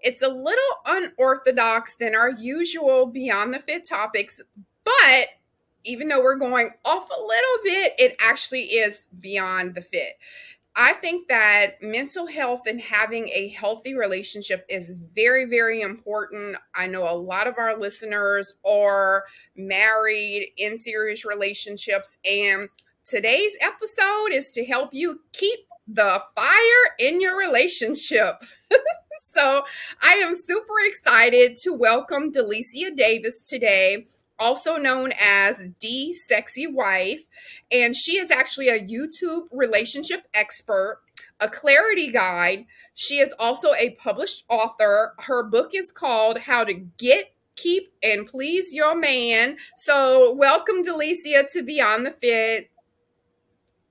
It's a little unorthodox than our usual Beyond the Fit topics, but even though we're going off a little bit, it actually is beyond the fit. I think that mental health and having a healthy relationship is very, very important. I know a lot of our listeners are married in serious relationships, and today's episode is to help you keep the fire in your relationship. So I am super excited to welcome Delisia Davis today, also known as DeeSexyWife. And she is actually a YouTube relationship expert, a clarity guide. She is also a published author. Her book is called How to Get, Keep, and Please Your Man. So welcome, Delisia, to Beyond the Fit.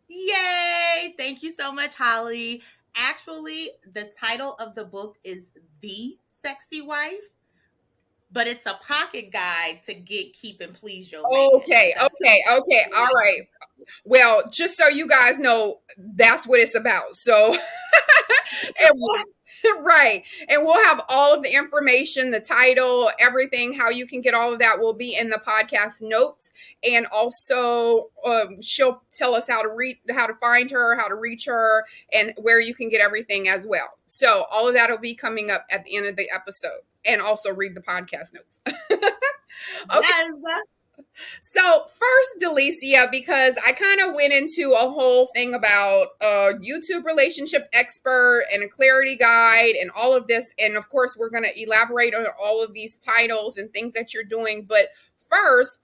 Yay! Thank you so much, Holly. Actually, the title of the book is The Sexy Wife, but it's a pocket guide to get, keep, and please your man. Okay, That's okay, okay. All right. Well, just so you guys know, that's what it's about. So, and right. And we'll have all of the information, the title, everything, how you can get all of that will be in the podcast notes. And also, she'll tell us how to find her, how to reach her, and where you can get everything as well. So, all of that will be coming up at the end of the episode. And also read the podcast notes. Okay. yes. So first, Delisia, because I kind of went into a whole thing about a YouTube relationship expert and a clarity guide and all of this. And of course, we're going to elaborate on all of these titles and things that you're doing. But first,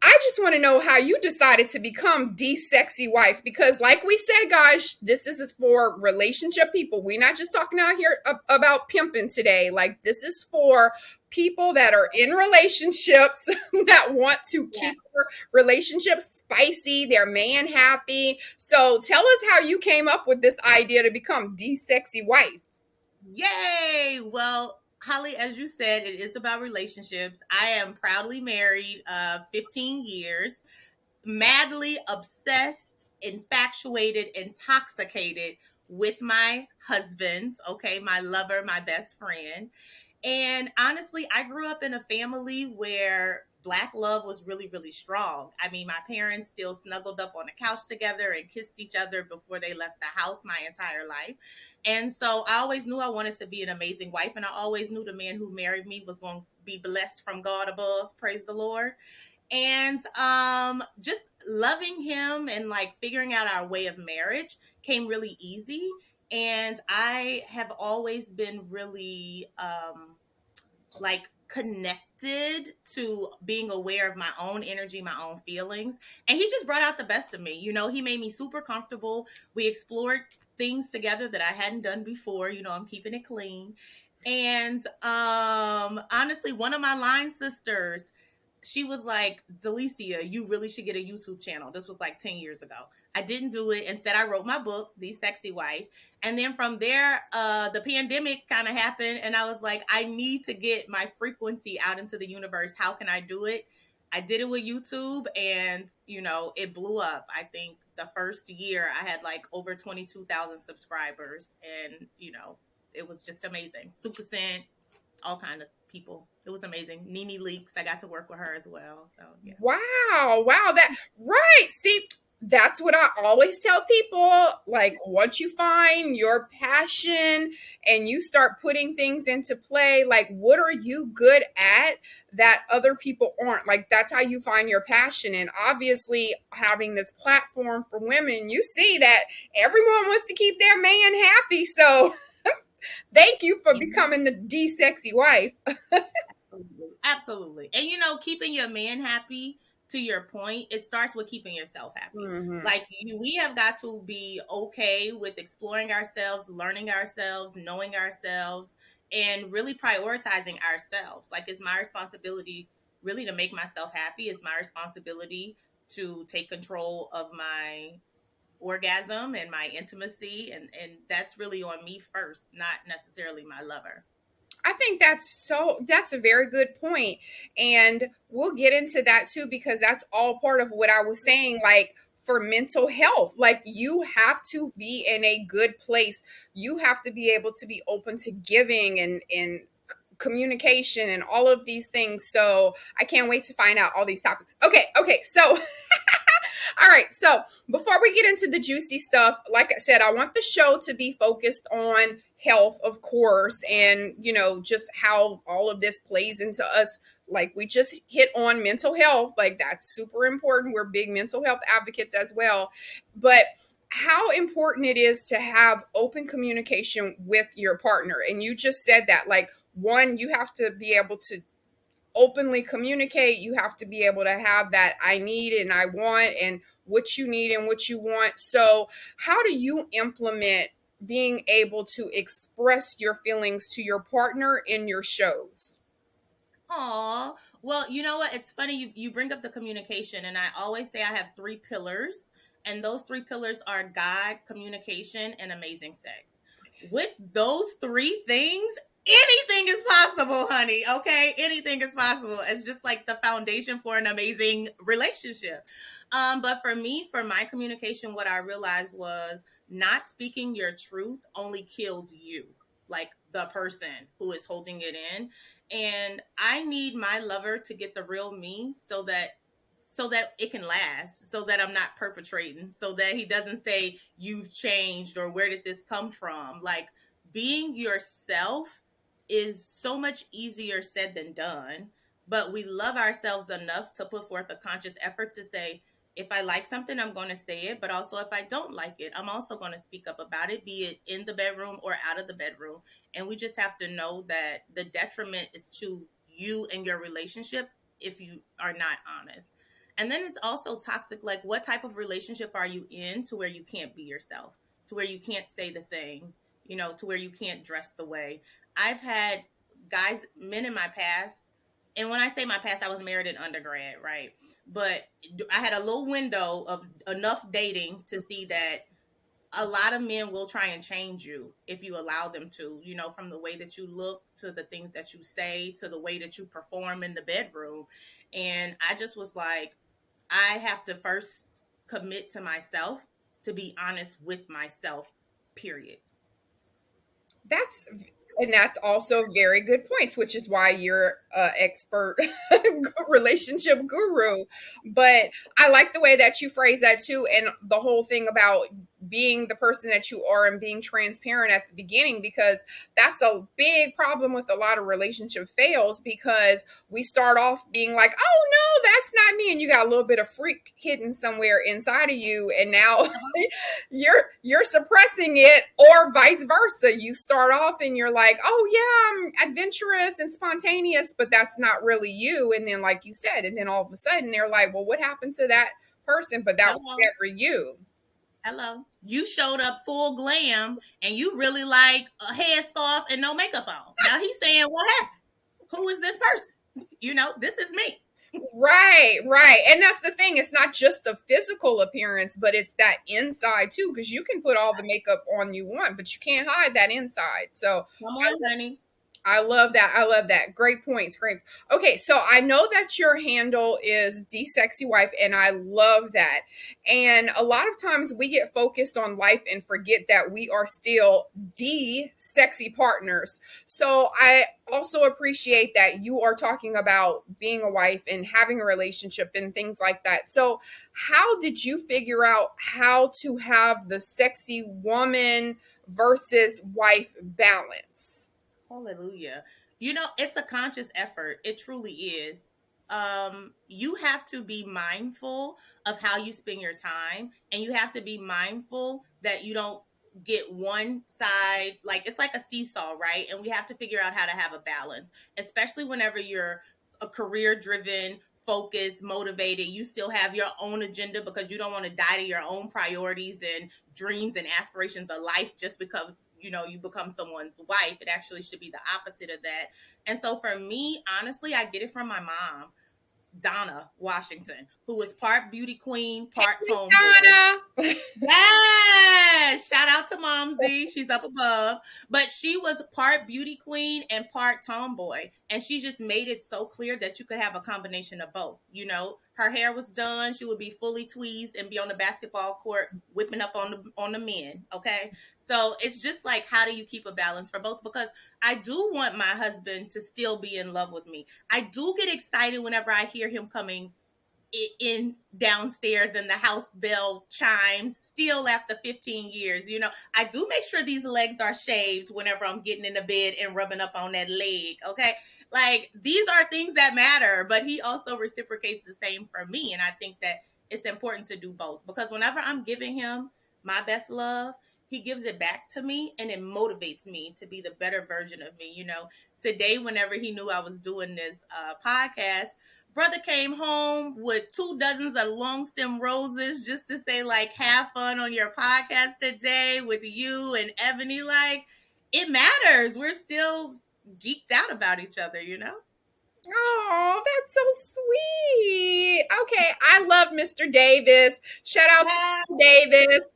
I just want to know how you decided to become DeeSexyWife, because like we said, guys, this is for relationship people. We're not just talking out here about pimping today. Like, this is for people that are in relationships that want to keep their relationship spicy, their man happy. So tell us how you came up with this idea to become DeeSexyWife. Yay! Well, Holly, as you said, it is about relationships. I am proudly married, 15 years, madly obsessed, infatuated, intoxicated with my husband, okay, my lover, my best friend. And honestly, I grew up in a family where Black love was really, really strong. I mean, my parents still snuggled up on the couch together and kissed each other before they left the house my entire life. And so I always knew I wanted to be an amazing wife. And I always knew the man who married me was going to be blessed from God above. Praise the Lord. And just loving him and like figuring out our way of marriage came really easy. And I have always been really like connected to being aware of my own energy, my own feelings. And he just brought out the best of me. You know, he made me super comfortable. We explored things together that I hadn't done before. You know, I'm keeping it clean. And honestly, one of my line sisters, she was like, Delicia, you really should get a YouTube channel. This was like 10 years ago. I didn't do it. Instead, I wrote my book, The Sexy Wife. And then from there, the pandemic kind of happened. And I was like, I need to get my frequency out into the universe. How can I do it? I did it with YouTube and, you know, it blew up. I think the first year I had like over 22,000 subscribers. And, you know, it was just amazing. Super Scent, all kind of people. It was amazing. Nene Leaks, I got to work with her as well. So yeah. Wow, that right. See, that's what I always tell people. Like, once you find your passion and you start putting things into play, like, what are you good at that other people aren't? Like, that's how you find your passion. And obviously, having this platform for women, you see that everyone wants to keep their man happy. So, thank you for becoming the DeeSexyWife. Absolutely. Absolutely. And you know, keeping your man happy, to your point, it starts with keeping yourself happy. Mm-hmm. Like we have got to be okay with exploring ourselves, learning ourselves, knowing ourselves, and really prioritizing ourselves. Like it's my responsibility really to make myself happy. It's my responsibility to take control of my orgasm and my intimacy, and that's really on me first, not necessarily my lover. I think that's a very good point. And we'll get into that too, because that's all part of what I was saying. Like, for mental health. Like, you have to be in a good place. You have to be able to be open to giving and communication and all of these things. So I can't wait to find out all these topics. Okay, so all right. So before we get into the juicy stuff, like I said, I want the show to be focused on health, of course, and, just how all of this plays into us. Like, we just hit on mental health. Like, that's super important. We're big mental health advocates as well. But how important it is to have open communication with your partner. And you just said that, like, one, you have to be able to openly communicate. You have to be able to have that I need and I want, and what you need and what you want. So how do you implement being able to express your feelings to your partner in your shows? Aw. Well, you know what? It's funny you bring up the communication, and I always say I have three pillars, and those three pillars are God, communication, and amazing sex. With those three things, anything is possible, honey. Okay? Anything is possible. It's just like the foundation for an amazing relationship. But for me, for my communication, what I realized was not speaking your truth only kills you, like the person who is holding it in. And I need my lover to get the real me so that it can last, so that I'm not perpetrating, so that he doesn't say you've changed or where did this come from. Like, being yourself is so much easier said than done, but we love ourselves enough to put forth a conscious effort to say, if I like something, I'm going to say it, but also if I don't like it, I'm also going to speak up about it, be it in the bedroom or out of the bedroom. And we just have to know that the detriment is to you and your relationship if you are not honest. And then it's also toxic. Like, what type of relationship are you in to where you can't be yourself, to where you can't say the thing, to where you can't dress the way? I've had guys, men in my past, and when I say my past, I was married in undergrad, right? But I had a little window of enough dating to see that a lot of men will try and change you if you allow them to, from the way that you look to the things that you say to the way that you perform in the bedroom. And I just was like, I have to first commit to myself to be honest with myself, period. That's and that's also very good points, which is why you're an expert relationship guru. But I like the way that you phrase that too, and the whole thing about being the person that you are and being transparent at the beginning, because that's a big problem with a lot of relationship fails, because we start off being like, oh no, that's not me, and you got a little bit of freak hidden somewhere inside of you, and now you're suppressing it, or vice versa. You start off and you're like, oh yeah, I'm adventurous and spontaneous, but that's not really you. And then, like you said, and then all of a sudden they're like, well, what happened to that person? But that was Hello. never you. Hello. You showed up full glam and you really like a headscarf and no makeup on. Now he's saying, what happened? Who is this person? This is me. Right. And that's the thing. It's not just a physical appearance, but it's that inside too, because you can put all the makeup on you want, but you can't hide that inside. So Come on, honey. I love that. I love that. Great points. Great. Okay, so I know that your handle is DeeSexyWife, and I love that. And a lot of times we get focused on life and forget that we are still the sexy partners. So I also appreciate that you are talking about being a wife and having a relationship and things like that. So how did you figure out how to have the sexy woman versus wife balance? Hallelujah. It's a conscious effort. It truly is. You have to be mindful of how you spend your time, and you have to be mindful that you don't get one side. Like, it's like a seesaw, right? And we have to figure out how to have a balance, especially whenever you're a career driven, focused, motivated. You still have your own agenda because you don't want to die to your own priorities and dreams and aspirations of life just because you become someone's wife. It actually should be the opposite of that. And so for me, honestly, I get it from my mom, Donna Washington, who was part beauty queen, part Hey, tomboy. Donna. Yes! Shout out to Mom Z. She's up above. But she was part beauty queen and part tomboy. And she just made it so clear that you could have a combination of both. You know, her hair was done. She would be fully tweezed and be on the basketball court whipping up on the men. Okay. So it's just like, how do you keep a balance for both? Because I do want my husband to still be in love with me. I do get excited whenever I hear him coming in downstairs and the house bell chimes still after 15 years. You know, I do make sure these legs are shaved whenever I'm getting in the bed and rubbing up on that leg. Okay. Like, these are things that matter, but he also reciprocates the same for me. And I think that it's important to do both, because whenever I'm giving him my best love, he gives it back to me and it motivates me to be the better version of me. You know, today, whenever he knew I was doing this podcast, brother came home with 2 dozens of long stem roses just to say, like, have fun on your podcast today with you and Ebony. Like, it matters. We're still geeked out about each other, you know? Oh, that's so sweet. Okay, I love Mr. Davis. Shout out to Yeah. Mr. Davis.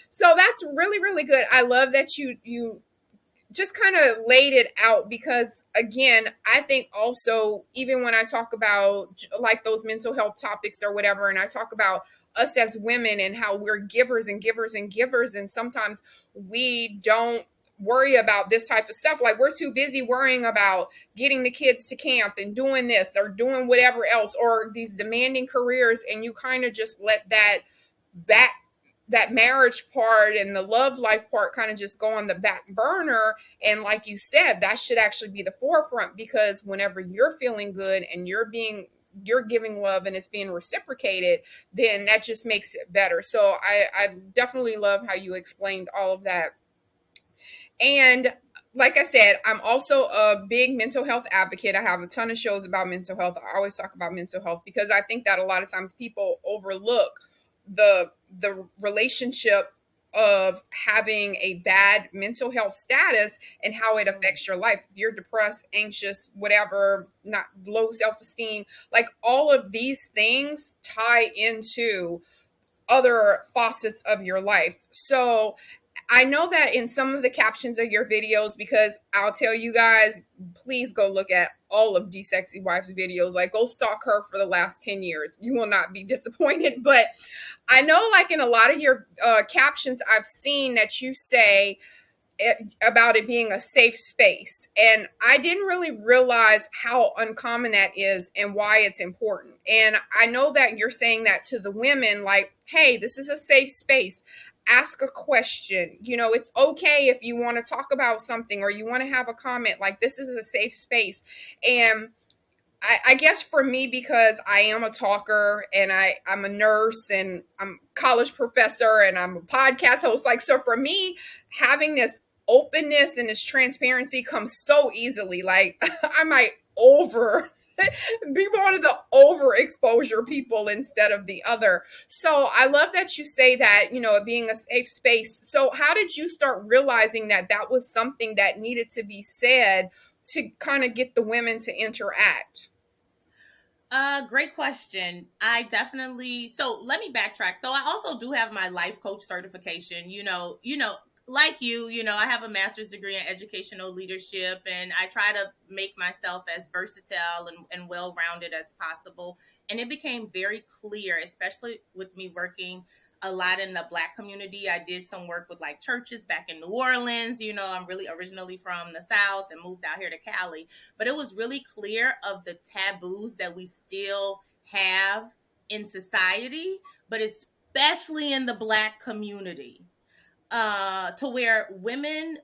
So that's really, really good. I love that you just kind of laid it out, because again, I think also, even when I talk about like those mental health topics or whatever, and I talk about us as women and how we're givers and givers and givers, and sometimes we don't worry about this type of stuff. Like, we're too busy worrying about getting the kids to camp and doing this or doing whatever else, or these demanding careers, and you kind of just let back that marriage part and the love life part kind of just go on the back burner. And like you said, that should actually be the forefront, because whenever you're feeling good and you're giving love and it's being reciprocated, then that just makes it better. So I definitely love how you explained all of that. And like I said, I'm also a big mental health advocate. I have a ton of shows about mental health. I always talk about mental health because I think that a lot of times people overlook the relationship of having a bad mental health status and how it affects your life. If you're depressed, anxious, whatever, not low self-esteem, like all of these things tie into other facets of your life. So I know that in some of the captions of your videos, because I'll tell you guys, please go look at all of DeeSexyWife's videos. Like, go stalk her for the last 10 years. You will not be disappointed. But I know, like, in a lot of your captions, I've seen that you say about it being a safe space. And I didn't really realize how uncommon that is and why it's important. And I know that you're saying that to the women, like, hey, this is a safe space. Ask a question. You know, it's okay if you want to talk about something or you want to have a comment. Like, this is a safe space. And I guess for me, because I am a talker and I'm a nurse and I'm a college professor and I'm a podcast host, like, so for me, having this openness and this transparency comes so easily. Like, I might over be one of the overexposure people instead of the other. So I love that you say that, you know, it being a safe space. So how did you start realizing that that was something that needed to be said to kind of get the women to interact? Great question. I definitely, so let me backtrack. So I also do have my life coach certification. Like I have a master's degree in educational leadership, and I try to make myself as versatile and well-rounded as possible. And it became very clear, especially with me working a lot in the Black community. I did some work with like churches back in New Orleans. I'm really originally from the South and moved out here to Cali, but it was really clear of the taboos that we still have in society, but especially in the Black community, to where women,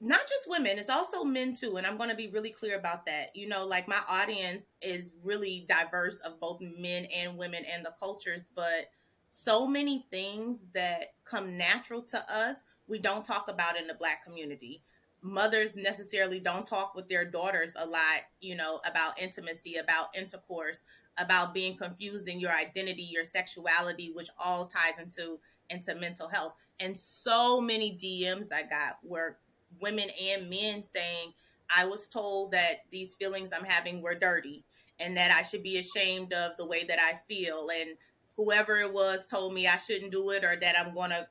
not just women, it's also men too. And I'm going to be really clear about that. Like, my audience is really diverse of both men and women and the cultures, but so many things that come natural to us, we don't talk about in the Black community. Mothers necessarily don't talk with their daughters a lot, about intimacy, about intercourse, about being confused in your identity, your sexuality, which all ties into mental health. And so many DMs I got were women and men saying, I was told that these feelings I'm having were dirty and that I should be ashamed of the way that I feel. And whoever it was told me I shouldn't do it, or that I'm going to,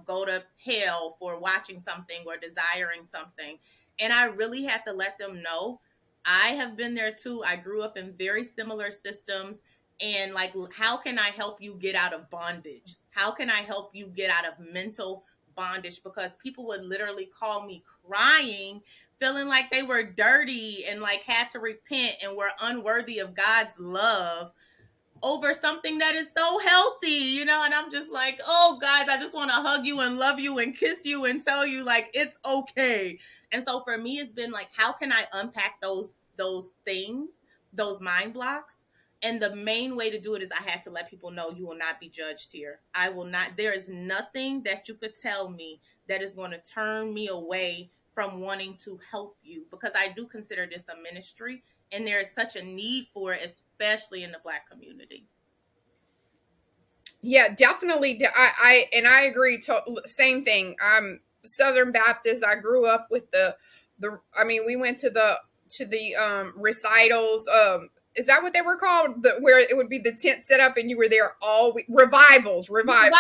go to hell for watching something or desiring something. And I really had to let them know I have been there too. I grew up in very similar systems. And like, how can I help you get out of bondage? How can I help you get out of mental bondage? Because people would literally call me crying, feeling like they were dirty and like had to repent and were unworthy of God's love over something that is so healthy, and I'm just like, oh guys, I just want to hug you and love you and kiss you and tell you like it's okay. And so for me, it's been like, how can I unpack those things, those mind blocks? And the main way to do it is I had to let people know, you will not be judged here. I will not, there is nothing that you could tell me that is going to turn me away from wanting to help you, because I do consider this a ministry, and there is such a need for it, especially in the Black community. Yeah, definitely. I agree. Same thing. I'm Southern Baptist. I grew up with the. I mean, we went to the recitals. Is that what they were called? Where it would be the tent set up and you were there all week. Revivals. Revival,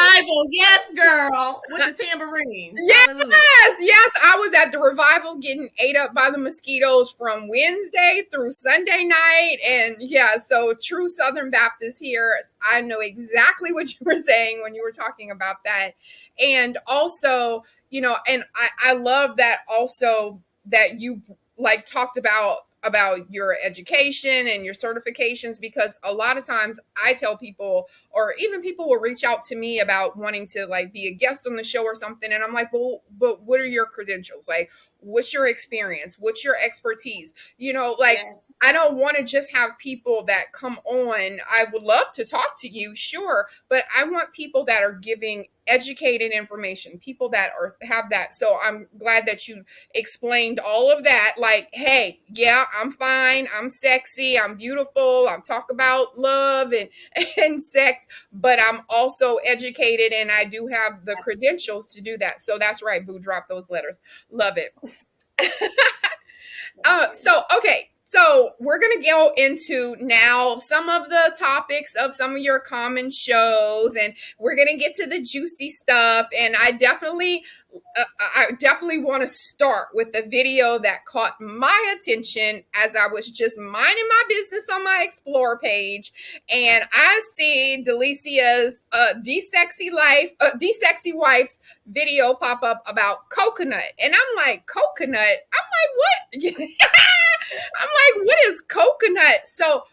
yes, girl, with the tambourines. Yes, Hallelujah. yes. I was at the revival getting ate up by the mosquitoes from Wednesday through Sunday night. And yeah, so true Southern Baptist here. I know exactly what you were saying when you were talking about that. And also, and I love that also that you like talked about your education and your certifications, because a lot of times I tell people, or even people will reach out to me about wanting to like be a guest on the show or something, and I'm like, well, but what are your credentials? Like, what's your experience? What's your expertise? Like, Yes. I don't want to just have people that come on. I would love to talk to you, sure, but I want people that are giving educated information, people that have that. So I'm glad that you explained all of that. Like, hey, yeah, I'm fine, I'm sexy, I'm beautiful, I'm talk about love and and sex, but I'm also educated and I do have the credentials to do that. So that's right, boo, drop those letters. Love it. Okay. So we're gonna go into now some of the topics of some of your common shows, and we're gonna get to the juicy stuff. And I definitely want to start with the video that caught my attention as I was just minding my business on my Explore page, and I see Delisia's DeeSexyWife's video pop up about coconut, and I'm like, coconut? I'm like, what? I'm like, what is coconut? So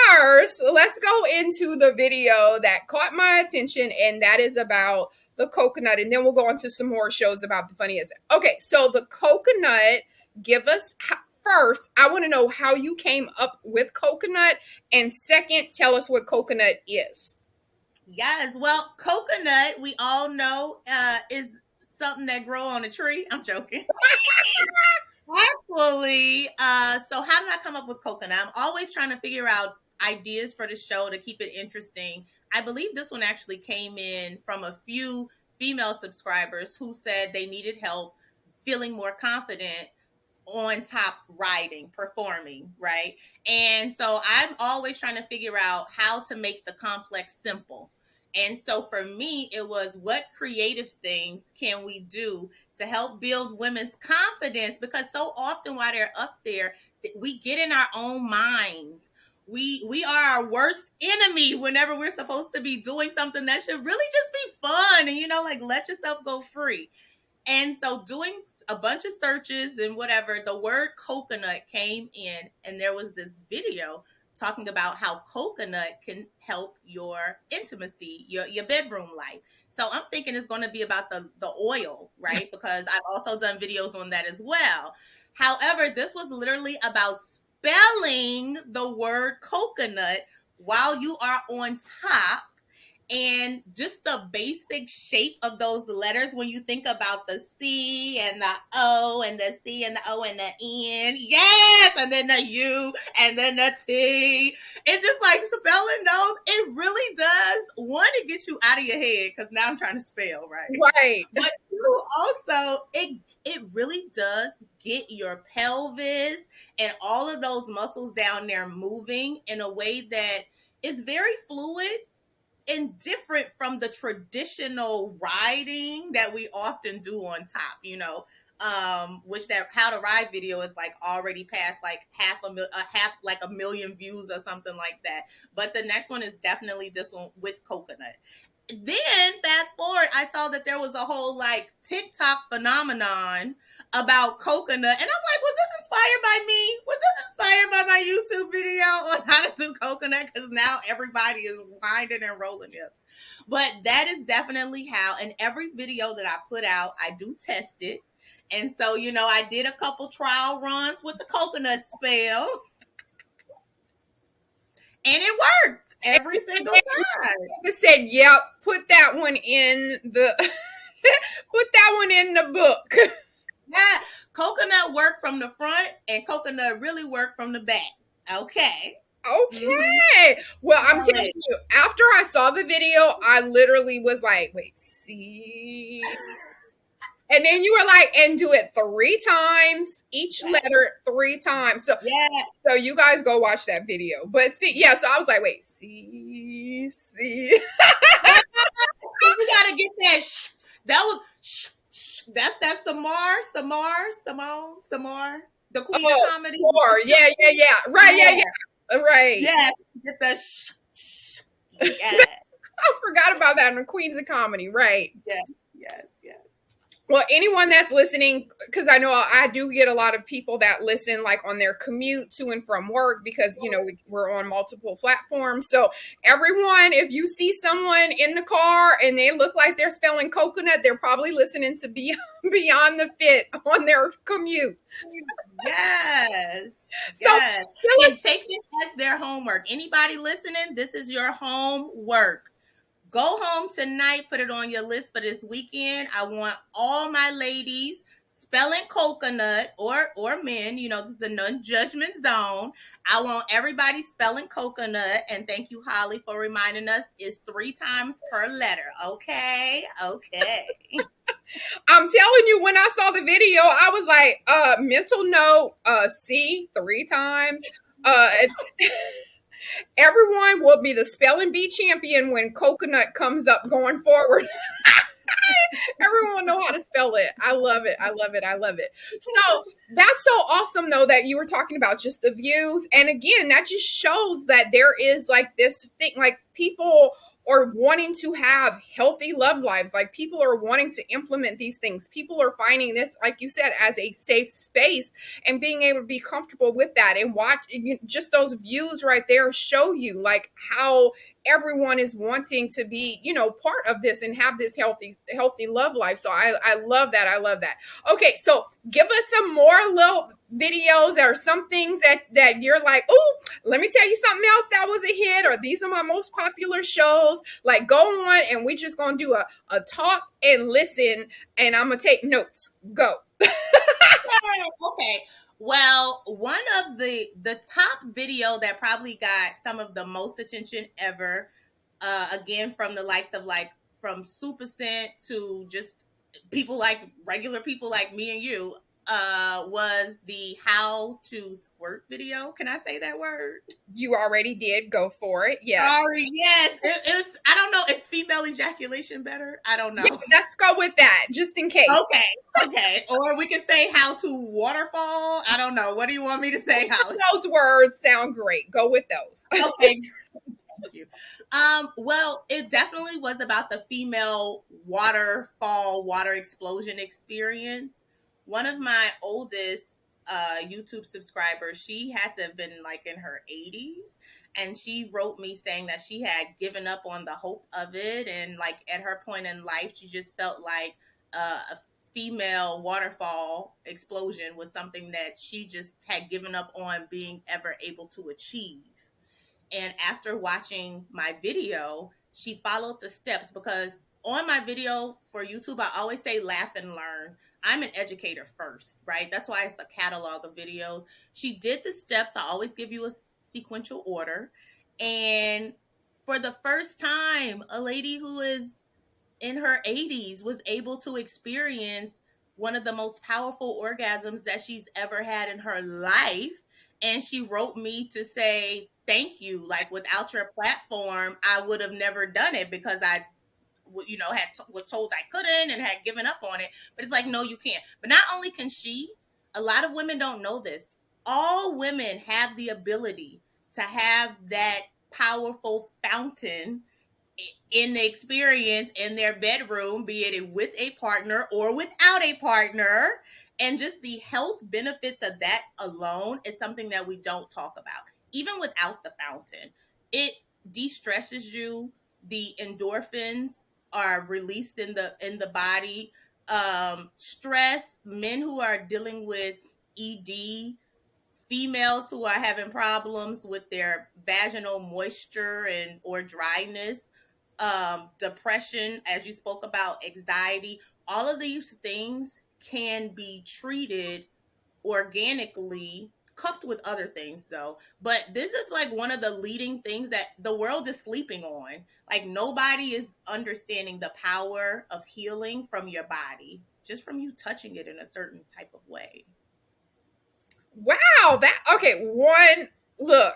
first, let's go into the video that caught my attention, and that is about the coconut, and then we'll go on to some more shows about the funniest. Okay, so the coconut, give us first, I want to know how you came up with coconut, and second, tell us what coconut is. Yes. Well, coconut, we all know, is something that grow on a tree. I'm joking. Actually, so how did I come up with coconut? I'm always trying to figure out ideas for the show to keep it interesting. I believe this one actually came in from a few female subscribers who said they needed help feeling more confident on top writing, performing, right? And so I'm always trying to figure out how to make the complex simple. And so for me, it was, what creative things can we do to help build women's confidence? Because so often while they're up there, we get in our own minds. We are our worst enemy whenever we're supposed to be doing something that should really just be fun and, like, let yourself go free. And so, doing a bunch of searches and whatever, the word coconut came in, and there was this video talking about how coconut can help your intimacy, your bedroom life. So I'm thinking it's going to be about the oil, right? Because I've also done videos on that as well. However, this was literally about spelling the word coconut while you are on top, and just the basic shape of those letters when you think about the C and the O and the C and the O and the N. Yes, and then the U and then the T. It's just like spelling those. It really does. One, it gets you out of your head, because now I'm trying to spell, right? Right. But two, also, it really does get your pelvis and all of those muscles down there moving in a way that is very fluid, indifferent from the traditional writing that we often do on top, which that how to ride video is like already past like half like a million views or something like that. But the next one is definitely this one with coconut. Then fast forward, I saw that there was a whole like TikTok phenomenon about coconut, and I'm like, was this inspired by me? Was this inspired by my YouTube video on how to do coconut? Because now everybody is winding and rolling hips. But that is definitely how. And every video that I put out, I do test it. And so, I did a couple trial runs with the coconut spell, and it worked every single time. I said, "Yep, put that one in the put that one in the book." Yeah, coconut work from the front and coconut really work from the back. Okay. Okay. Well, I'm telling Solid. you, after I saw the video, I literally was like, "Wait, see." And then you were like, "And do it 3 times, each Yes. letter 3 times." So, Yeah. so you guys go watch that video. But see, yeah. So I was like, "Wait, see." You gotta get that that was that's Samar, the queen of Oh, comedy. 4. Yeah, yeah, yeah. Right. Yeah, Yeah. yeah. Right. Yes. Get the yeah. I forgot about that in the Queens of Comedy. Right. Yes. Yes. Yes. Well, anyone that's listening, because I know I do get a lot of people that listen like on their commute to and from work because, we're on multiple platforms. So, everyone, if you see someone in the car and they look like they're spelling coconut, they're probably listening to Beyond the Fit on their commute. Yes. So, Yes. tell And us, take this as their homework. Anybody listening, this is your homework. Go home tonight, put it on your list for this weekend. I want all my ladies spelling coconut or men, this is a non-judgment zone. I want everybody spelling coconut, and thank you, Holly, for reminding us it's 3 times per letter. Okay. Okay. I'm telling you, when I saw the video, I was like, mental note, C 3 times. Uh, Everyone will be the spelling bee champion when coconut comes up going forward. Everyone will know how to spell it. I love it. I love it. I love it. So that's so awesome, though, that you were talking about just the views. And again, that just shows that there is like this thing, like people are wanting to have healthy love lives. Like people are wanting to implement these things. People are finding this, like you said, as a safe space and being able to be comfortable with that and watch just those views right there show you like how everyone is wanting to be part of this and have this healthy love life. So I love that. I love that. Okay, so give us some more little videos or some things that you're like, oh, let me tell you something else that was a hit, or these are my most popular shows. Like, go on and we just gonna do a talk and listen, and I'm gonna take notes. Go. Okay. Well, one of the top video that probably got some of the most attention ever, again from the likes of like from Super Scent to just regular people like me and you, was the how to squirt video. Can I say that word? You already did. Go for it. Yes. Sorry, yes. It's I don't know. Is female ejaculation better? I don't Yeah, know. let's go with that, just in case. Okay, okay. Or we could say how to waterfall. I don't know. What do you want me to say, Holly? Those words sound great. Go with those. Okay, thank you. Well, it definitely was about the female waterfall, water explosion experience. One of my oldest YouTube subscribers, she had to have been like in her 80s, and she wrote me saying that she had given up on the hope of it, and like at her point in life, she just felt like a female waterfall explosion was something that she just had given up on being ever able to achieve. And after watching my video, she followed the steps, because on my video for YouTube, I always say laugh and learn. I'm an educator first, right? That's why it's a catalog of videos. She did the steps. I always give you a sequential order. And for the first time, a lady who is in her 80s was able to experience one of the most powerful orgasms that she's ever had in her life. and she wrote me to say thank you. Like, without your platform, I would have never done it because I was told I couldn't and had given up on it. But it's like, no, you can't. But not only can she, a lot of women don't know this. All women have the ability to have that powerful fountain in the experience in their bedroom, be it with a partner or without a partner. And just the health benefits of that alone is something that we don't talk about. Even without the fountain, it de-stresses you. The endorphins are released in the body. Stress, men who are dealing with ED, females who are having problems with their vaginal moisture and or dryness, depression, as you spoke about, anxiety, all of these things can be treated organically, coupled with other things though. But this is like one of the leading things that the world is sleeping on. Like, nobody is understanding the power of healing from your body just from you touching it in a certain type of way. Wow, that okay. One look,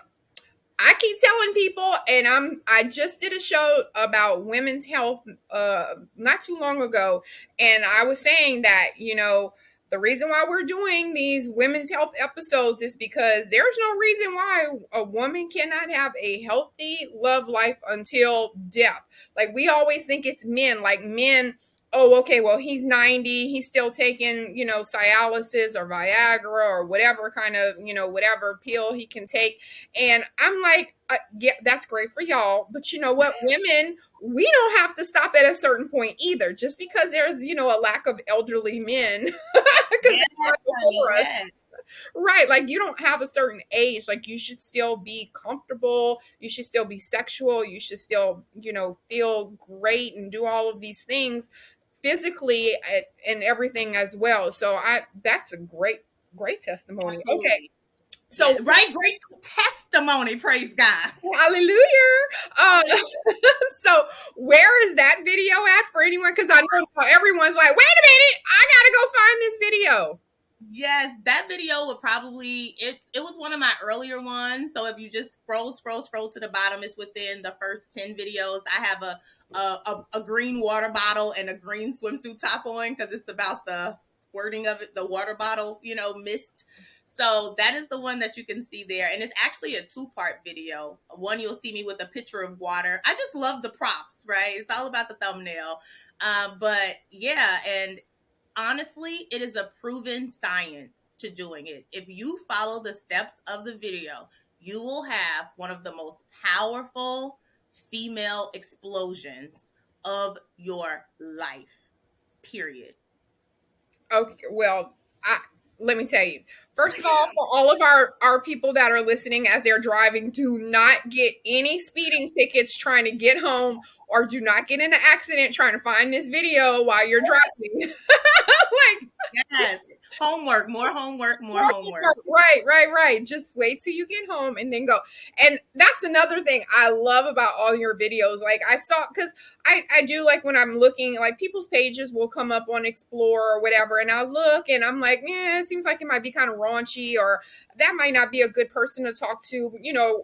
I keep telling people, and I just did a show about women's health not too long ago, and I was saying that, the reason why we're doing these women's health episodes is because there's no reason why a woman cannot have a healthy love life until death. Like, we always think it's men, like men, oh, okay, well, he's 90, he's still taking, Cialis or Viagra or whatever kind of, whatever pill he can take. And I'm like, yeah, that's great for y'all. But you know what? Women, we don't have to stop at a certain point either. Just because there's, a lack of elderly men, because Yes, they are honey. before us. Yes. Right. Like, you don't have a certain age. Like, you should still be comfortable. You should still be sexual. You should still, feel great and do all of these things physically and everything as well. So that's a great testimony. Okay. Absolutely. Yeah, So right. Great testimony. Praise God. hallelujah. Uh, so where is that video at for anyone? Because I know everyone's like, wait a minute, I gotta go find this video. Yes, that video would probably it was one of my earlier ones. So if you just scroll to the bottom, it's within the first 10 videos. I have a green water bottle and a green swimsuit top on because it's about the squirting of it, the water bottle, mist. So that is the one that you can see there. And it's actually a two-part video. One, you'll see me with a picture of water. I just love the props, right? It's all about the thumbnail. But yeah, and honestly, it is a proven science to doing it. If you follow the steps of the video, you will have one of the most powerful female explosions of your life. Period. Okay, well, let me tell you. First of all, for all of our people that are listening as they're driving, do not get any speeding tickets trying to get home, or do not get in an accident trying to find this video while you're driving. Like, Yes. Homework, more homework, more homework. right. Just wait till you get home and then go. And that's another thing I love about all your videos. Like, I saw, because I do, like, when I'm looking, like, people's pages will come up on Explore or whatever, and I look and I'm like, yeah, it seems like it might be kind of raunchy, or that might not be a good person to talk to,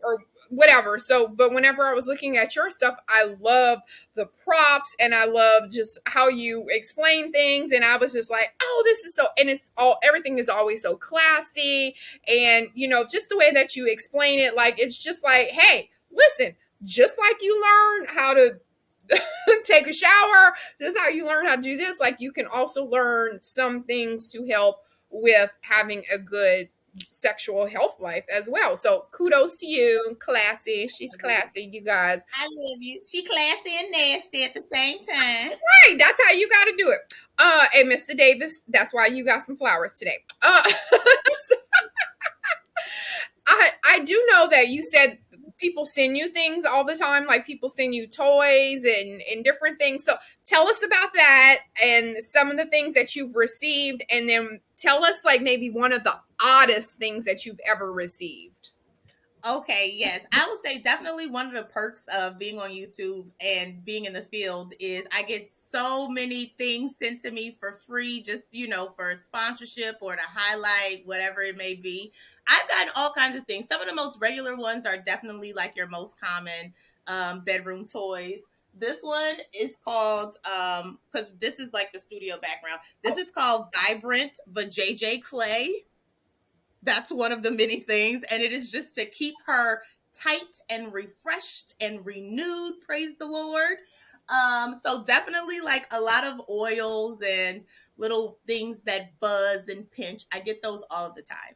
or whatever. So, but whenever I was looking at your stuff, I love the props and I love just how you explain things. And I was just like, oh, this is so, and everything is always so classy. And, just the way that you explain it, like, it's just like, hey, listen, just like you learn how to take a shower, just how you learn how to do this, like, you can also learn some things to help with having a good sexual health life as well. So kudos to you. Classy. She's classy, you guys. I love you. She classy and nasty at the same time. Right. That's how you gotta do it. And Mr. Davis, that's why you got some flowers today. So I do know that you said people send you things all the time, like people send you toys and different things. So tell us about that and some of the things that you've received, and then tell us, like, maybe one of the oddest things that you've ever received. Okay, yes. I would say definitely one of the perks of being on YouTube and being in the field is I get so many things sent to me for free, just, for sponsorship or to highlight whatever it may be. I've gotten all kinds of things. Some of the most regular ones are definitely like your most common bedroom toys. This one is called, because this is like the studio background. This is called Vibrant Vajayjay Clay. That's one of the many things. And it is just to keep her tight and refreshed and renewed. Praise the Lord. So definitely like a lot of oils and little things that buzz and pinch. I get those all of the time.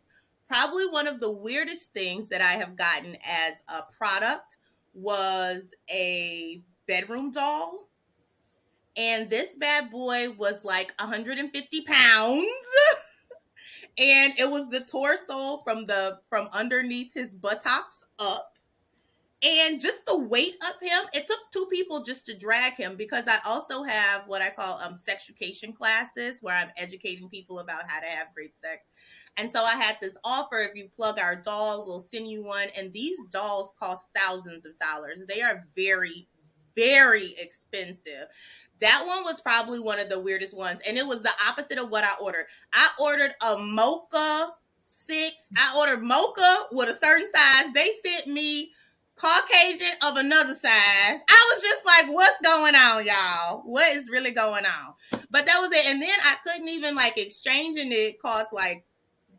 Probably one of the weirdest things that I have gotten as a product was a bedroom doll. And this bad boy was like 150 pounds, and it was the torso from underneath his buttocks up, and just the weight of him. It took two people just to drag him, because I also have what I call sexucation classes, where I'm educating people about how to have great sex. And so I had this offer: if you plug our doll, we'll send you one. And these dolls cost thousands of dollars. They are very, very expensive. That one was probably one of the weirdest ones, and it was the opposite of what I ordered. I ordered a mocha 6. I ordered mocha with a certain size. They sent me Caucasian of another size. I was just like, what's going on, y'all? What is really going on? But that was it. And then I couldn't even like exchanging it cost like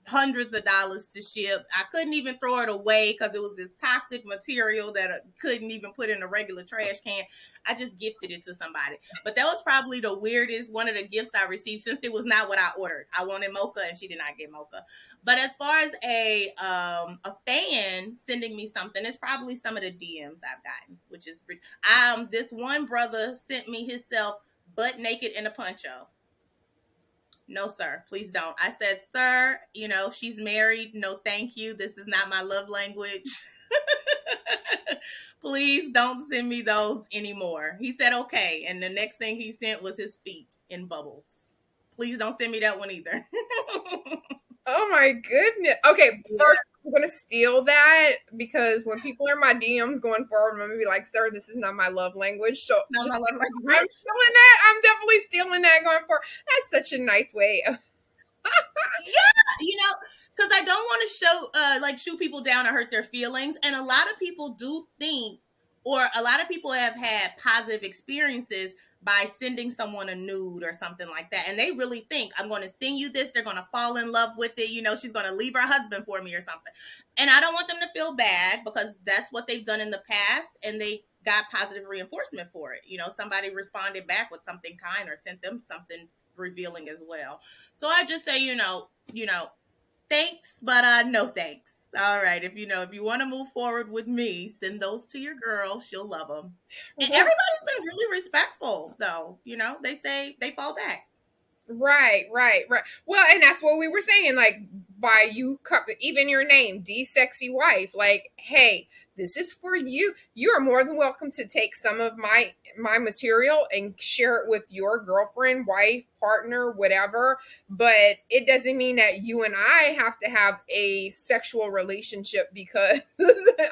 hundreds of dollars to ship. I couldn't even throw it away because it was this toxic material that I couldn't even put in a regular trash can. I just gifted it to somebody. But that was probably the weirdest one of the gifts I received, since it was not what I ordered. I wanted mocha and she did not get mocha. But as far as a fan sending me something, it's probably some of the DMs I've gotten, which is this one brother sent me himself butt naked in a poncho. No, sir, please don't. I said, sir, she's married. No, thank you. This is not my love language. Please don't send me those anymore. He said, okay. And the next thing he sent was his feet in bubbles. Please don't send me that one either. Oh my goodness. Okay, first I'm gonna steal that, because when people are in my DMs going forward, I'm gonna be like, "Sir, this is not my love language." So Not my just love I'm language. stealing that. I'm definitely stealing that going forward. That's such a nice way. Yeah, because I don't want to shoot people down or hurt their feelings. And a lot of people do think, or a lot of people have had positive experiences by sending someone a nude or something like that. And they really think, I'm going to send you this. They're going to fall in love with it. She's going to leave her husband for me or something. And I don't want them to feel bad, because that's what they've done in the past. And they got positive reinforcement for it. Somebody responded back with something kind or sent them something revealing as well. So I just say, thanks, but no thanks. All right, if you want to move forward with me, send those to your girl. She'll love them. And everybody's been really respectful, though. They say they fall back. Right. Well, and that's what we were saying. Like, by you, even your name, DeeSexyWife. Like, hey, this is for you. You are more than welcome to take some of my material and share it with your girlfriend, wife, partner, whatever. But it doesn't mean that you and I have to have a sexual relationship because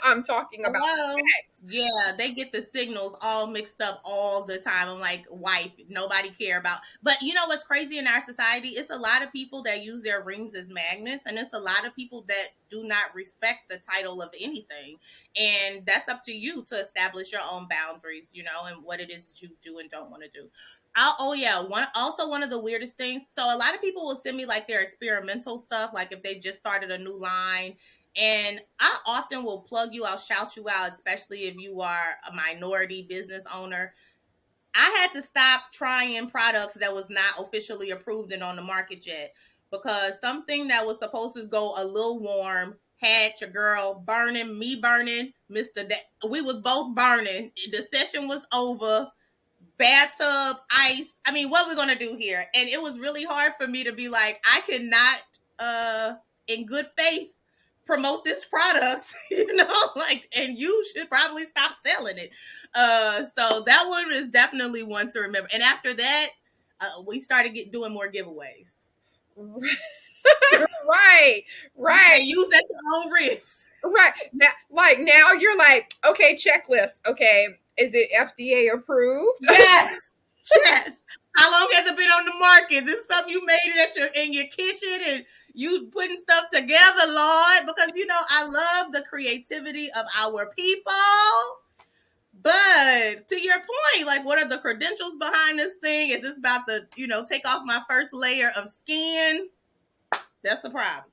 I'm talking about Hello. sex. Yeah, they get the signals all mixed up all the time. I'm like, wife, nobody care about. But you know what's crazy in our society? It's a lot of people that use their rings as magnets, and it's a lot of people that do not respect the title of anything. And that's up to you to establish your own boundaries, and what it is that you do and don't want to do. Oh yeah, one of the weirdest things. So a lot of people will send me like their experimental stuff, like if they just started a new line, and I often will plug you, I'll shout you out, especially if you are a minority business owner. I had to stop trying products that was not officially approved and on the market yet, because something that was supposed to go a little warm had your girl burning, me burning, we was both burning. The session was over, bathtub, ice. I mean, what we're gonna do here? And it was really hard for me to be like, I cannot, in good faith, promote this product, like, and you should probably stop selling it. So that one is definitely one to remember. And after that, we started doing more giveaways. Right, You right, say use at your own risk. right. Now, like now you're like, okay, checklist. Okay, is it FDA approved? Yes. Yes. How long has it been on the market? Is this stuff you made it at your in your kitchen and you putting stuff together, Lord? Because I love the creativity of our people. But to your point, like, what are the credentials behind this thing? Is this about to, take off my first layer of skin? That's the problem.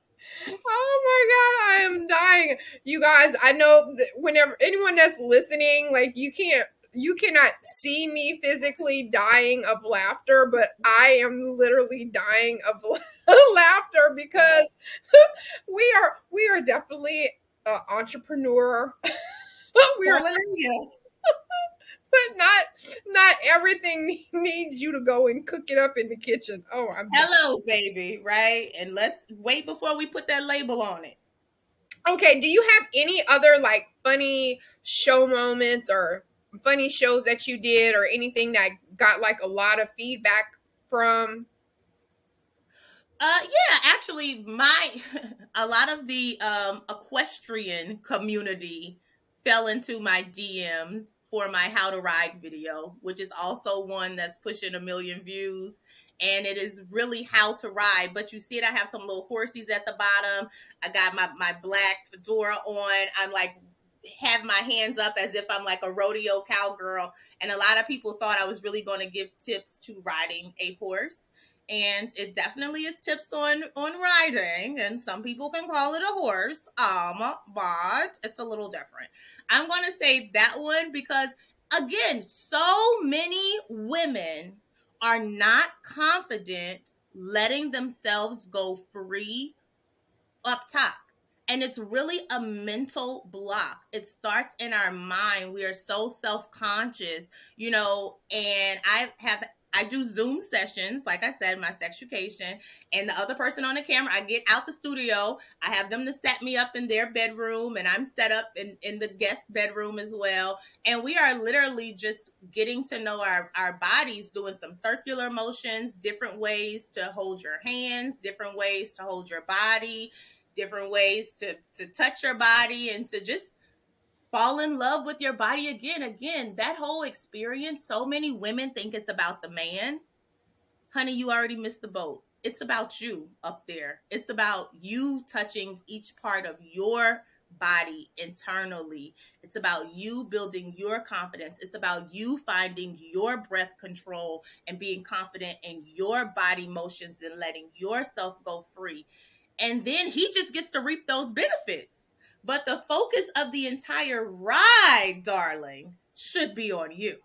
Oh my god, I am dying. You guys, I know that whenever anyone that's listening, like you cannot see me physically dying of laughter, but I am literally dying of laughter Yeah. because we are definitely entrepreneur. We're Hallelujah. but not everything needs you to go and cook it up in the kitchen. Oh, I'm dying. Hello, baby, right? And let's wait before we put that label on it. Okay, do you have any other like funny show moments or funny shows that you did or anything that got like a lot of feedback from? Yeah, actually, my a lot of the equestrian community fell into my DMs for my How to Ride video, which is also one that's pushing 1 million views. And it is really how to ride. But you see it, I have some little horsies at the bottom. I got my black fedora on. I'm like have my hands up as if I'm like a rodeo cowgirl. And a lot of people thought I was really going to give tips to riding a horse, and it definitely is tips on riding, and some people can call it a horse, but it's a little different. I'm going to say that one because, again, so many women are not confident letting themselves go free up top. And it's really a mental block. It starts in our mind. We are so self-conscious, and I do Zoom sessions, like I said, my sexucation, and the other person on the camera, I get out the studio, I have them to set me up in their bedroom, and I'm set up in the guest bedroom as well. And we are literally just getting to know our bodies, doing some circular motions, different ways to hold your hands, different ways to hold your body, different ways to touch your body, and to just fall in love with your body again. That whole experience, so many women think it's about the man. Honey, you already missed the boat. It's about you up there. It's about you touching each part of your body internally. It's about you building your confidence. It's about you finding your breath control and being confident in your body motions and letting yourself go free. And then he just gets to reap those benefits. But the focus of the entire ride, darling, should be on you.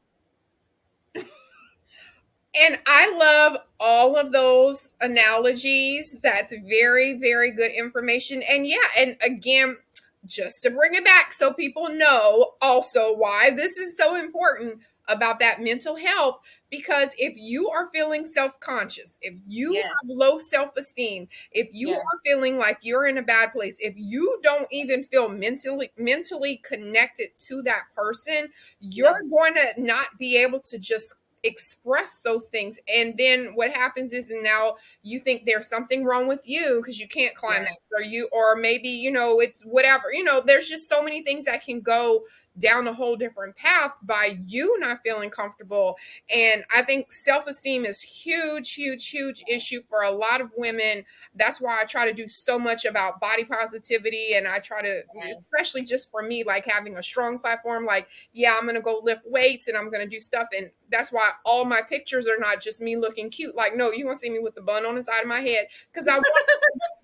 And I love all of those analogies. That's very, very good information. And yeah, and again, just to bring it back so people know also why this is so important about that mental health, because if you are feeling self-conscious, if you have Yes. low self-esteem, if you Yes. are feeling like you're in a bad place, if you don't even feel mentally connected to that person, you're Yes. going to not be able to just express those things. And then what happens is, and now you think there's something wrong with you because you can't climax, Yes. or maybe it's whatever. There's just so many things that can go down a whole different path by you not feeling comfortable. And I think self-esteem is huge, huge, huge issue for a lot of women. That's why I try to do so much about body positivity, and I try to, Yes. especially just for me, like having a strong platform, like, yeah, I'm going to go lift weights and I'm going to do stuff. And that's why all my pictures are not just me looking cute. Like, no, you're going to see me with the bun on the side of my head because I want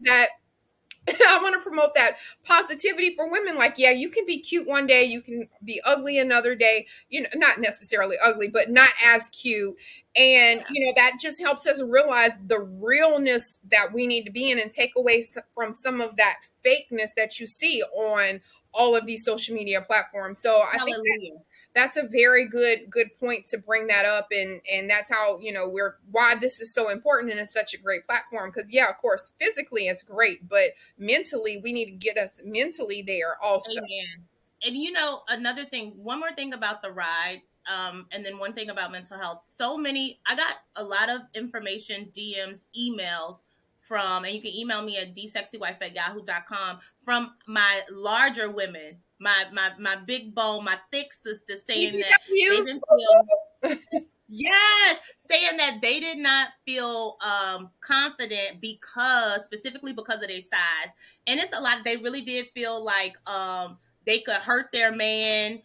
that. I want to promote that positivity for women. Like, yeah, you can be cute one day, you can be ugly another day, not necessarily ugly, but not as cute. And, Yeah. that just helps us realize the realness that we need to be in and take away from some of that fakeness that you see on all of these social media platforms. So I think Hallelujah. that's a very good point to bring that up. And that's how we're why this is so important and it's such a great platform. Because yeah, of course, physically it's great, but mentally we need to get us mentally there also. Amen. And another thing, one more thing about the ride, and then one thing about mental health. I got a lot of information, DMs, emails from, and you can email me at DeeSexyWife@yahoo.com, from my larger women, my big bone, my thick sisters, saying that they BBWs. didn't feel, yes, saying that they did not feel confident because, specifically because of their size. And it's a lot. They really did feel like they could hurt their man,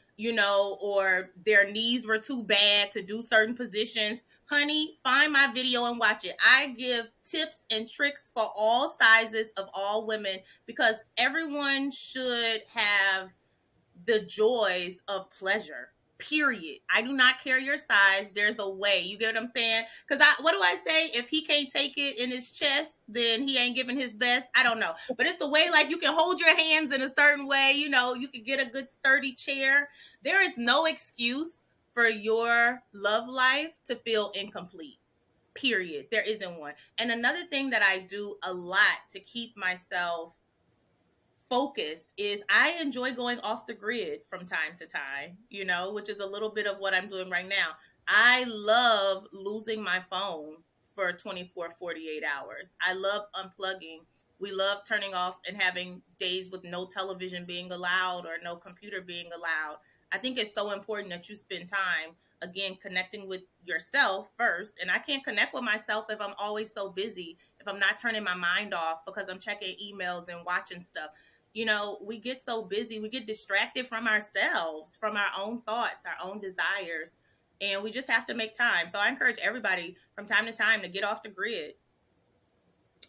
or their knees were too bad to do certain positions. Honey, find my video and watch it. I give tips and tricks for all sizes of all women, because everyone should have the joys of pleasure. Period. I do not care your size. There's a way. You get what I'm saying? Because what do I say? If he can't take it in his chest, then he ain't giving his best. I don't know. But it's a way, like, you can hold your hands in a certain way. You can get a good sturdy chair. There is no excuse for your love life to feel incomplete. Period. There isn't one. And another thing that I do a lot to keep myself focused is I enjoy going off the grid from time to time, which is a little bit of what I'm doing right now. I love losing my phone for 24, 48 hours. I love unplugging. We love turning off and having days with no television being allowed or no computer being allowed. I think it's so important that you spend time, again, connecting with yourself first. And I can't connect with myself if I'm always so busy, if I'm not turning my mind off because I'm checking emails and watching stuff. We get so busy, we get distracted from ourselves, from our own thoughts, our own desires, and we just have to make time. So I encourage everybody from time to time to get off the grid.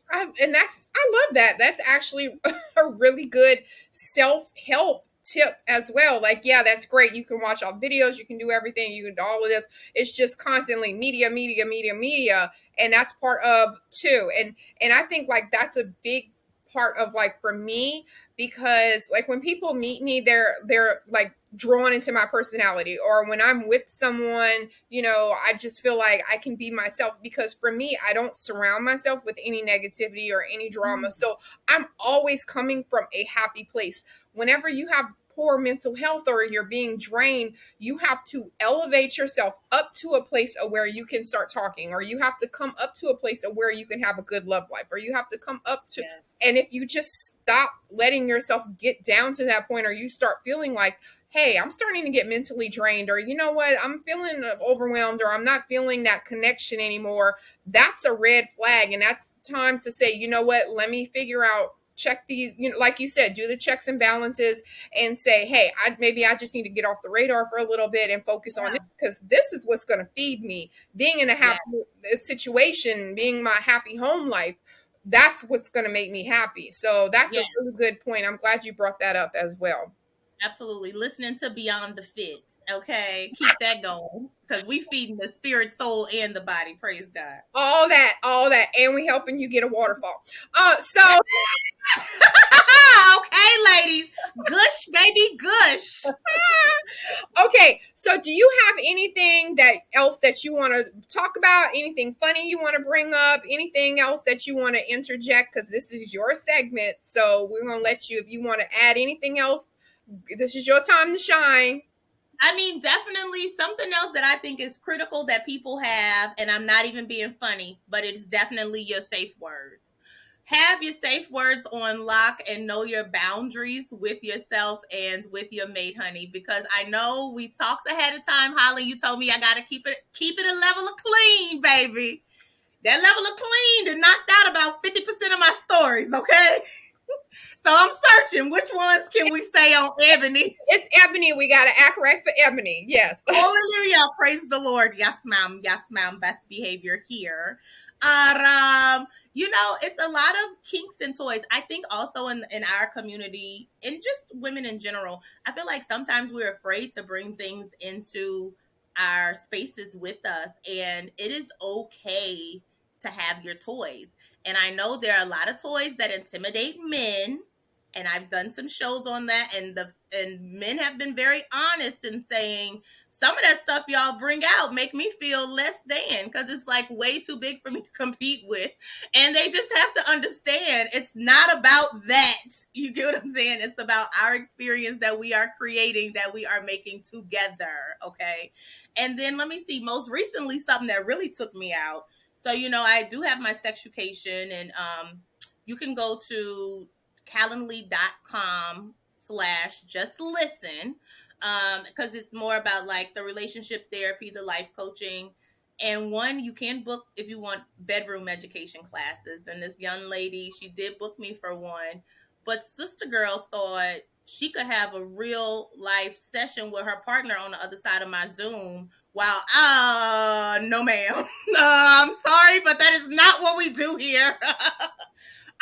I love that. That's actually a really good self help tip as well. Like, yeah, that's great. You can watch all videos, you can do everything, you can do all of this. It's just constantly media, media, media, media, and that's part of too. And I think like that's a big part of like for me, because like when people meet me, they're like drawn into my personality, or when I'm with someone, I just feel like I can be myself, because for me, I don't surround myself with any negativity or any drama. Mm, So I'm always coming from a happy place. Whenever you have poor mental health or you're being drained, you have to elevate yourself up to a place of where you can start talking, or you have to come up to a place of where you can have a good love life, or you have to come up to, yes. and if you just stop letting yourself get down to that point, or you start feeling like, hey, I'm starting to get mentally drained, or you know what, I'm feeling overwhelmed, or I'm not feeling that connection anymore, that's a red flag. And that's time to say, you know what, let me figure out, check these, like you said, do the checks and balances, and say, hey, maybe I just need to get off the radar for a little bit and focus on Yeah. this, because this is what's going to feed me. Being in a Yeah. happy situation, being my happy home life, that's what's going to make me happy. So that's Yeah. a really good point. I'm glad you brought that up as well. Absolutely. Listening to Beyond the Fits. Okay. Keep that going. Because we feeding the spirit, soul, and the body. Praise God. All that, and we helping you get a waterfall. So Okay, ladies. Gush, baby, gush. okay, so do you have anything that else that you want to talk about? Anything funny you want to bring up? Anything else that you want to interject? Because this is your segment, so we're gonna let you. If you want to add anything else, this is your time to shine. I mean, definitely something else that I think is critical that people have, and I'm not even being funny, but it's definitely your safe words. Have your safe words on lock and know your boundaries with yourself and with your mate, honey. Because I know we talked ahead of time, Holly. You told me I gotta keep it a level of clean, baby. That level of clean did knocked out about 50% of my stories, okay? So I'm searching. Which ones can we stay on, Ebony? It's Ebony. We got to act right for Ebony. Yes. Hallelujah. Praise the Lord. Yes, ma'am. Yes, ma'am. Best behavior here. It's a lot of kinks and toys. I think also in our community and just women in general, I feel like sometimes we're afraid to bring things into our spaces with us. And it is okay to have your toys. And I know there are a lot of toys that intimidate men, and I've done some shows on that, and men have been very honest in saying some of that stuff y'all bring out make me feel less than, because it's like way too big for me to compete with. And they just have to understand it's not about that. You get what I'm saying? It's about our experience that we are creating, that we are making together. Okay. And then let me see, most recently, something that really took me out. So, I do have my sexucation, and you can go to calendly.com/just listen, because it's more about like the relationship therapy, the life coaching. And one, you can book if you want bedroom education classes. And this young lady, she did book me for one, but Sister Girl thought she could have a real life session with her partner on the other side of my Zoom. Wow. No, ma'am. I'm sorry, but that is not what we do here.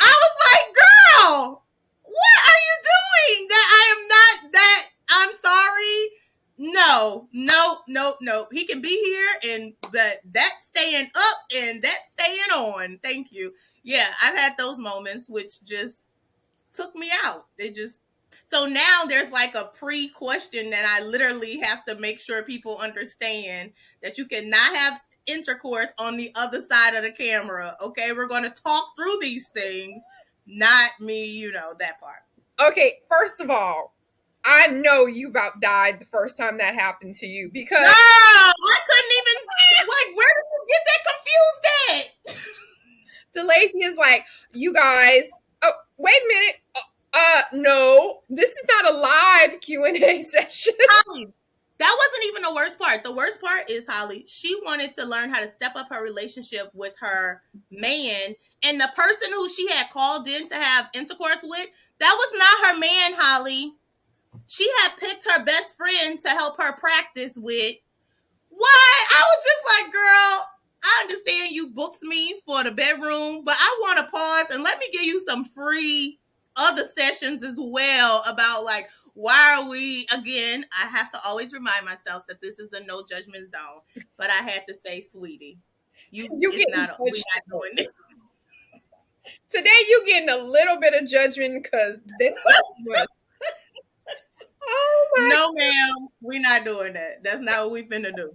I was like, girl, what are you doing? That I am not that. I'm sorry. No, no, no, no. He can be here, and that's staying up and that's staying on. Thank you. Yeah, I've had those moments which just took me out. They just so now there's like a pre-question that I literally have to make sure people understand that you cannot have intercourse on the other side of the camera. Okay, we're going to talk through these things, not me, that part. Okay, first of all, I know you about died the first time that happened to you Girl, because I couldn't even like where did you get that confused at? Delacey is like, you guys. Oh, wait a minute. No, this is not a live Q&A session. Holly, that wasn't even the worst part. The worst part is Holly. She wanted to learn how to step up her relationship with her man, and the person who she had called in to have intercourse with, that was not her man, Holly. She had picked her best friend to help her practice with. What? I was just like, girl, I understand you booked me for the bedroom, but I want to pause and let me give you some free other sessions as well about like why are we again, I have to always remind myself that this is a no judgment zone, but I had to say, sweetie, You it's getting not we're judged not doing this. today. You getting a little bit of judgment because this is what. Oh my. No, ma'am, we're not doing that. That's not what we finna do.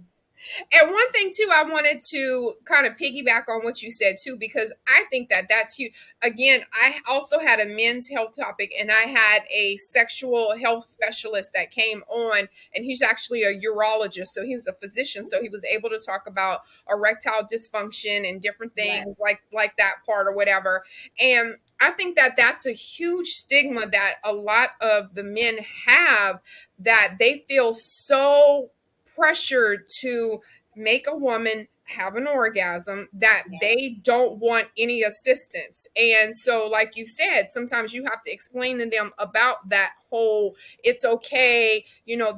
And one thing too, I wanted to kind of piggyback on what you said too, because I think that that's huge. Again, I also had a men's health topic, and I had a sexual health specialist that came on, and he's actually a urologist, so he was a physician, so he was able to talk about erectile dysfunction and different Yes. things like that part or whatever. And I think that that's a huge stigma that a lot of the men have, that they feel so pressured to make a woman have an orgasm that Yes. they don't want any assistance. And so, like you said, sometimes you have to explain to them about that whole, it's okay,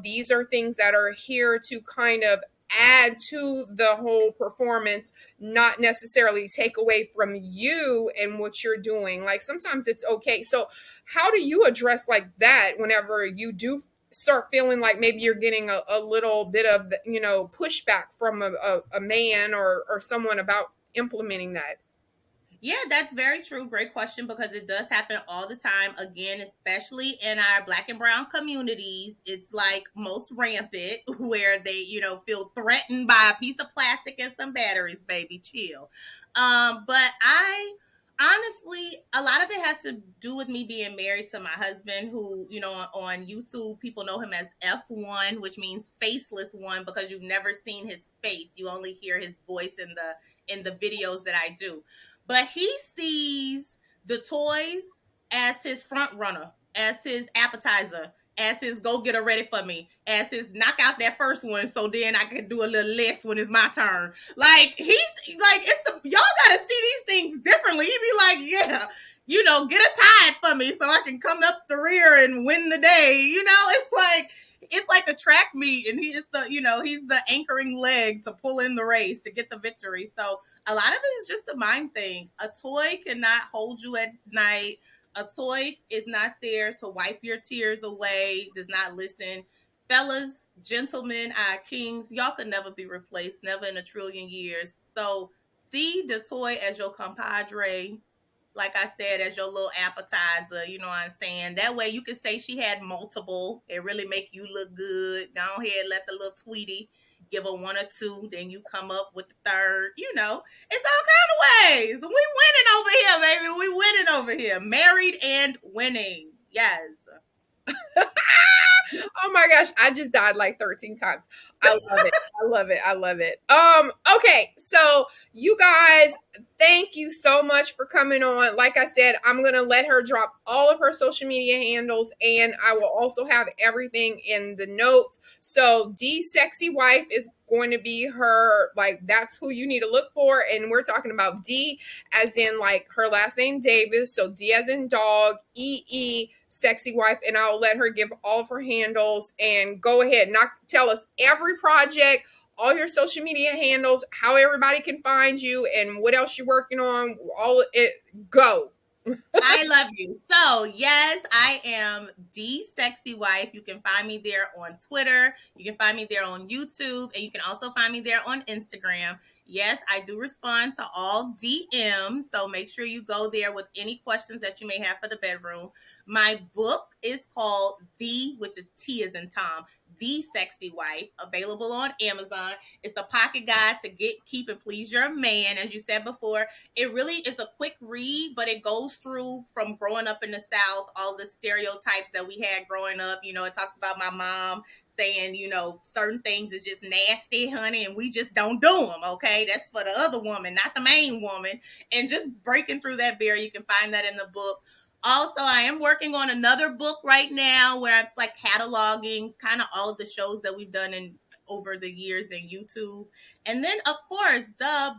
these are things that are here to kind of add to the whole performance, not necessarily take away from you and what you're doing. Like sometimes it's okay. So how do you address like that whenever you do start feeling like maybe you're getting a little bit of pushback from a man or someone about implementing that? Yeah, that's very true. Great question, because it does happen all the time. Again, especially in our black and brown communities, it's like most rampant where they, feel threatened by a piece of plastic and some batteries, baby, chill. But I honestly, a lot of it has to do with me being married to my husband, who, on YouTube, people know him as F1, which means faceless one, because you've never seen his face. You only hear his voice in the videos that I do, but he sees the toys as his front runner, as his appetizer, as his go get her ready for me, as his knock out that first one so then I can do a little less when it's my turn. Like he's like y'all gotta see these things differently. He'd be like, yeah, get a tide for me so I can come up the rear and win the day. It's like a track meet, and he's the anchoring leg to pull in the race to get the victory. So a lot of it is just a mind thing. A toy cannot hold you at night. A toy is not there to wipe your tears away, does not listen. Fellas, gentlemen, kings, y'all could never be replaced, never in a trillion years. So see the toy as your compadre, like I said, as your little appetizer. You know what I'm saying? That way you can say she had multiple. It really make you look good. Go ahead, let the little Tweety give her one or two, then you come up with the third. It's all kind of ways. We winning over here, baby. We winning over here. Married and winning. Yes. Oh my gosh, I just died like 13 times. I love it. I love it. I love it. Okay, so you guys, thank you so much for coming on. Like I said, I'm gonna let her drop all of her social media handles, and I will also have everything in the notes. So DeeSexyWife is going to be her, like, that's who you need to look for. And we're talking about D as in like her last name Davis, so D as in dog, Sexy Wife, and I'll let her give all of her handles and go ahead, not tell us every project, all your social media handles, how everybody can find you, and what else you're working on. All it go. I love you. So, yes, I am DeeSexyWife. You can find me there on Twitter. You can find me there on YouTube. And you can also find me there on Instagram. Yes, I do respond to all DMs. So, make sure you go there with any questions that you may have for the bedroom. My book is called which is T as in Tom, The Sexy Wife, available on Amazon. It's a pocket guide to get, keep, and please your man. As you said before, it really is a quick read, but it goes through from growing up in the South, all the stereotypes that we had growing up. You know, it talks about my mom saying, certain things is just nasty, honey, and we just don't do them. Okay. That's for the other woman, not the main woman. And just breaking through that barrier. You can find that in the book. Also, I am working on another book right now where I'm like cataloging kind of all of the shows that we've done in over the years in YouTube. And then, of course,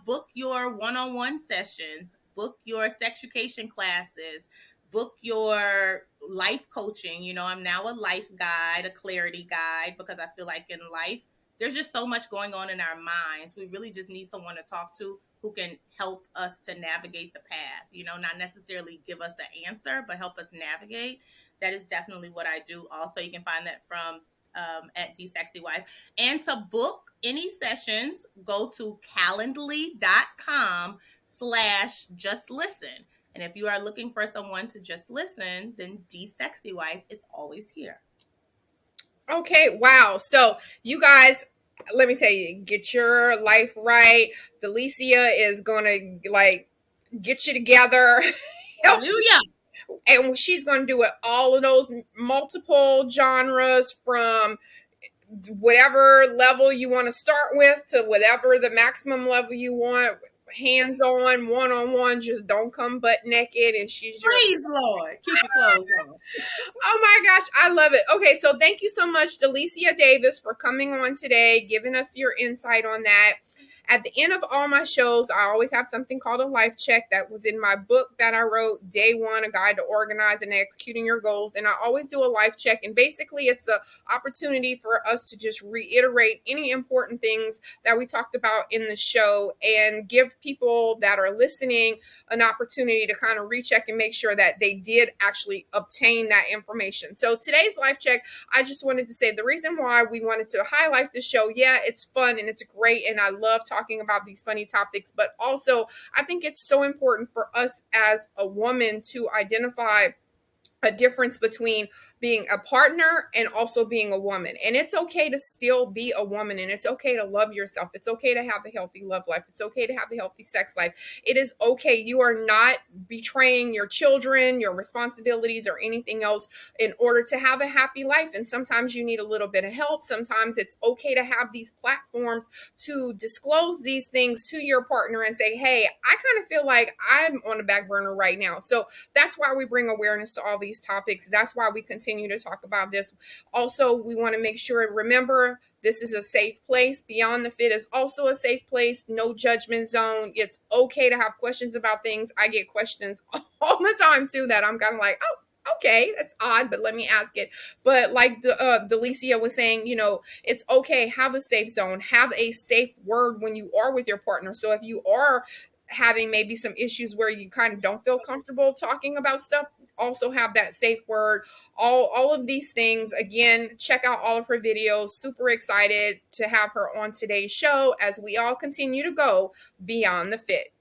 book your one-on-one sessions, book your sex education classes, book your life coaching. I'm now a life guide, a clarity guide, because I feel like in life, there's just so much going on in our minds. We really just need someone to talk to who can help us to navigate the path, not necessarily give us an answer, but help us navigate. That is definitely what I do. Also, you can find that from at DeeSexyWife. And to book any sessions, go to calendly.com/just listen. And if you are looking for someone to just listen, then DeeSexyWife is always here. Okay, wow. So you guys, let me tell you, get your life right. Delicia is gonna like get you together. Hallelujah. And she's gonna do it all of those multiple genres, from whatever level you want to start with to whatever the maximum level you want. Hands on, one on one, just don't come butt naked. And she's your. Please, Lord, keep your clothes on. Oh my gosh, I love it. Okay, so thank you so much, Delisia Davis, for coming on today, giving us your insight on that. At the end of all my shows, I always have something called a life check that was in my book that I wrote, Day One, A Guide to Organizing and Executing Your Goals. And I always do a life check. And basically, it's an opportunity for us to just reiterate any important things that we talked about in the show and give people that are listening an opportunity to kind of recheck and make sure that they did actually obtain that information. So today's life check, I just wanted to say the reason why we wanted to highlight the show, yeah, it's fun and it's great, and I love talking about these funny topics, but also I think it's so important for us as a woman to identify a difference between being a partner and also being a woman. And it's okay to still be a woman, and it's okay to love yourself. It's okay to have a healthy love life. It's okay to have a healthy sex life. It is okay. You are not betraying your children, your responsibilities, or anything else in order to have a happy life. And sometimes you need a little bit of help. Sometimes it's okay to have these platforms to disclose these things to your partner and say, hey, I kind of feel like I'm on the back burner right now. So that's why we bring awareness to all these topics. That's why we continue to talk about this. Also, we want to make sure, remember, this is a safe place. Beyond the Fit is also a safe place. No judgment zone. It's okay to have questions about things. I get questions all the time too that I'm kind of like, oh, okay, that's odd, but let me ask it. But like Delicia was saying, it's okay. Have a safe zone. Have a safe word when you are with your partner. So if you are having maybe some issues where you kind of don't feel comfortable talking about stuff, also have that safe word. All of these things, again, check out all of her videos. Super excited to have her on today's show as we all continue to go beyond the fit.